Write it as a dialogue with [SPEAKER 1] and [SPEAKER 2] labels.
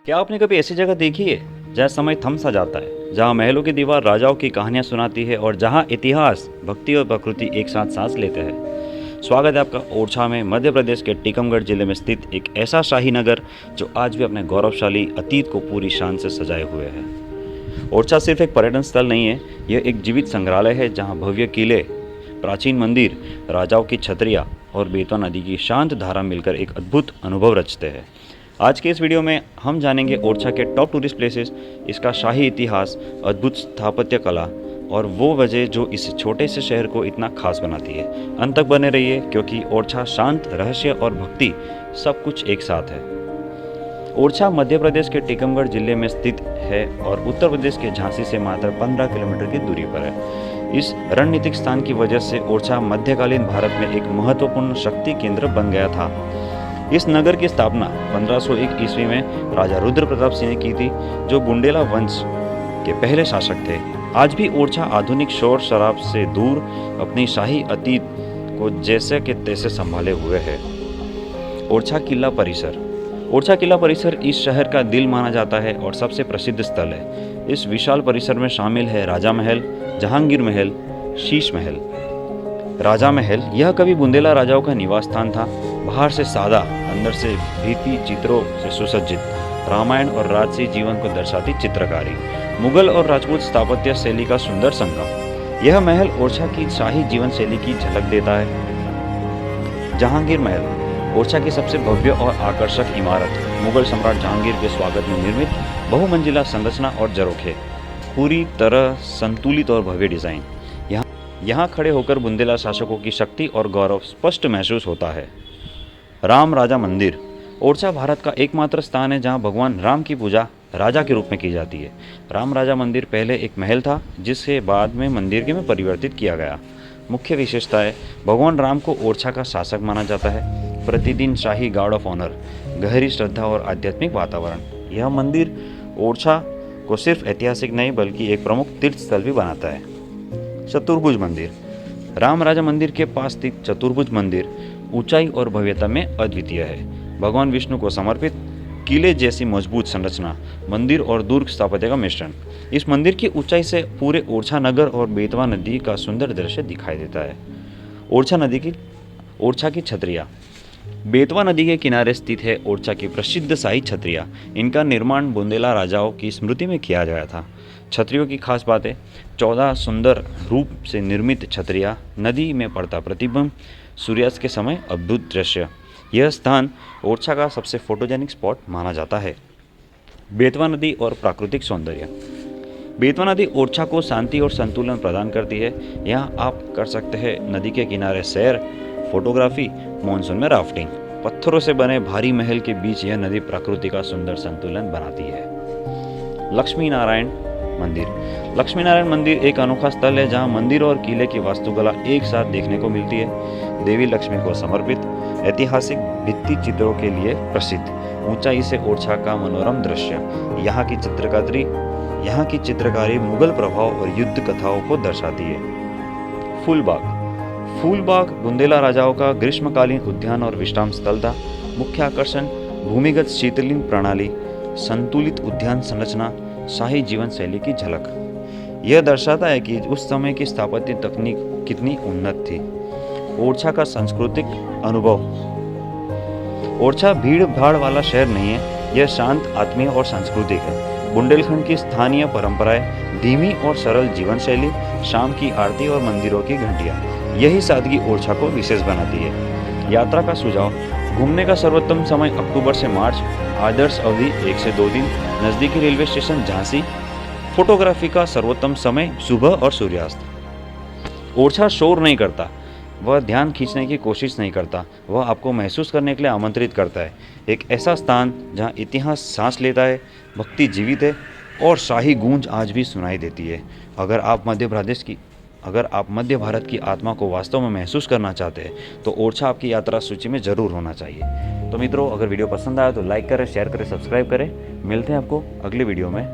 [SPEAKER 1] क्या आपने कभी ऐसी जगह देखी है जहाँ समय थम सा जाता है, जहाँ महलों की दीवार राजाओं की कहानियाँ सुनाती है और जहाँ इतिहास, भक्ति और प्रकृति एक साथ सांस लेते हैं। स्वागत है आपका ओरछा में, मध्य प्रदेश के टीकमगढ़ जिले में स्थित एक ऐसा शाही नगर जो आज भी अपने गौरवशाली अतीत को पूरी शान से सजाए हुए है। ओरछा सिर्फ एक पर्यटन स्थल नहीं है, यह एक जीवित संग्रहालय है जहाँ भव्य किले, प्राचीन मंदिर, राजाओं की छतरियाँ और बेतवा नदी की शांत धारा मिलकर एक अद्भुत अनुभव रचते हैं। आज के इस वीडियो में हम जानेंगे ओरछा के टॉप टूरिस्ट प्लेसेस, इसका शाही इतिहास, अद्भुत स्थापत्य कला और वो वजह जो इस छोटे से शहर को इतना खास बनाती है। अंत तक बने रहिए क्योंकि ओरछा शांत, रहस्य और भक्ति सब कुछ एक साथ है। ओरछा मध्य प्रदेश के टीकमगढ़ जिले में स्थित है और उत्तर प्रदेश के झांसी से मात्र 15 किलोमीटर की दूरी पर है। इस रणनीतिक स्थान की वजह से ओरछा मध्यकालीन भारत में एक महत्वपूर्ण शक्ति केंद्र बन गया था। इस नगर की स्थापना 1501 ईस्वी में राजा रुद्र प्रताप सिंह ने की थी, जो बुंडेला वंश के पहले शासक थे। आज भी ओरछा आधुनिक शोर शराब से दूर अपनी शाही अतीत को जैसे के तैसे संभाले हुए है। ओरछा किला परिसर। ओरछा किला परिसर इस शहर का दिल माना जाता है और सबसे प्रसिद्ध स्थल है। इस विशाल परिसर में शामिल है राजा महल, जहांगीर महल, शीश महल। राजा महल यह कभी बुंदेला राजाओं का निवास स्थान था। बाहर से सादा, अंदर से भित्ति चित्रों से सुसज्जित, रामायण और राजसी जीवन को दर्शाती चित्रकारी, मुगल और राजपूत स्थापत्य शैली का सुंदर संगम। यह महल ओरछा की शाही जीवन शैली की झलक देता है। जहांगीर महल ओरछा की सबसे भव्य और आकर्षक इमारत, मुगल सम्राट जहांगीर के स्वागत में निर्मित बहुमंजिला संरचना और झरोखे, पूरी तरह संतुलित और भव्य डिजाइन। यहाँ खड़े होकर बुंदेला शासकों की शक्ति और गौरव स्पष्ट महसूस होता है। राम राजा मंदिर। ओरछा भारत का एकमात्र स्थान है जहाँ भगवान राम की पूजा राजा के रूप में की जाती है। राम राजा मंदिर पहले एक महल था, जिसे बाद में मंदिर में परिवर्तित किया गया। मुख्य विशेषता है, भगवान राम को ओरछा का शासक माना जाता है। प्रतिदिन शाही गार्ड ऑफ ऑनर, गहरी श्रद्धा और आध्यात्मिक वातावरण। यह मंदिर ओरछा को सिर्फ ऐतिहासिक नहीं बल्कि एक प्रमुख तीर्थ स्थल भी बनाता है। चतुर्भुज मंदिर। राम राजा मंदिर के पास स्थित चतुर्भुज मंदिर ऊंचाई और भव्यता में अद्वितीय है। भगवान विष्णु को समर्पित किले जैसी मजबूत संरचना, मंदिर और दुर्ग स्थापत्य का मिश्रण। इस मंदिर की ऊंचाई से पूरे ओरछा नगर और बेतवा नदी का सुंदर दृश्य दिखाई देता है। ओरछा की छतरियाँ। बेतवा नदी के किनारे स्थित है ओरछा की प्रसिद्ध शाही छतरियाँ। इनका निर्माण बुंदेला राजाओं की स्मृति में किया गया था। छतरियों की खास बातें: 14 सुंदर रूप से निर्मित छतरियाँ, नदी में पड़ता प्रतिबिंब, सूर्यास्त के समय अद्भुत दृश्य। यह स्थान ओरछा का सबसे फोटोजेनिक स्पॉट माना जाता है। बेतवा नदी और प्राकृतिक सौंदर्य। बेतवा नदी ओरछा को शांति और संतुलन प्रदान करती है। यहाँ आप कर सकते हैं नदी के किनारे सैर, फोटोग्राफी, मानसून में राफ्टिंग। पत्थरों से बने भारी महल के बीच यह नदी प्रकृति का सुंदर संतुलन बनाती है। लक्ष्मी नारायण मंदिर। लक्ष्मी नारायण मंदिर एक अनोखा स्थल है जहां मंदिर और किले की वास्तुकला एक साथ देखने को मिलती है। देवी लक्ष्मी को समर्पित ऐतिहासिक भित्ति चित्रों के लिए प्रसिद्ध, ऊंचाई से ओरछा का मनोरम दृश्य। यहाँ की चित्रकारी मुगल प्रभाव और युद्ध कथाओं को दर्शाती है। फूलबाग बुंदेला राजाओं का ग्रीष्मकालीन उद्यान और विश्राम स्थल था। मुख्य आकर्षण भूमिगत शीतलीन प्रणाली, संतुलित उद्यान संरचना, शाही जीवन शैली की झलक। यह दर्शाता है कि उस समय की स्थापत्य तकनीक कितनी उन्नत थी। ओरछा का सांस्कृतिक अनुभव। ओरछा भीड़ भाड़ वाला शहर नहीं है, यह शांत, आत्मीय और सांस्कृतिक है। बुंदेलखंड की स्थानीय परंपराएं, धीमी और सरल जीवन शैली, शाम की आरती और मंदिरों की घंटियां, यही सादगी ओरछा को विशेष बनाती है। यात्रा का सुझाव: घूमने का सर्वोत्तम समय अक्टूबर से मार्च, आदर्श अवधि 1 से 2 दिन, नज़दीकी रेलवे स्टेशन झांसी। फोटोग्राफी का सर्वोत्तम समय सुबह और सूर्यास्त। ओरछा शोर नहीं करता, वह ध्यान खींचने की कोशिश नहीं करता, वह आपको महसूस करने के लिए आमंत्रित करता है। एक ऐसा स्थान जहां इतिहास सांस लेता है, भक्ति जीवित है और शाही गूंज आज भी सुनाई देती है। अगर आप मध्य भारत की आत्मा को वास्तव में महसूस करना चाहते हैं तो ओरछा आपकी यात्रा सूची में जरूर होना चाहिए। तो मित्रों, अगर वीडियो पसंद आया तो लाइक करें, शेयर करें, सब्सक्राइब करें। मिलते हैं आपको अगले वीडियो में।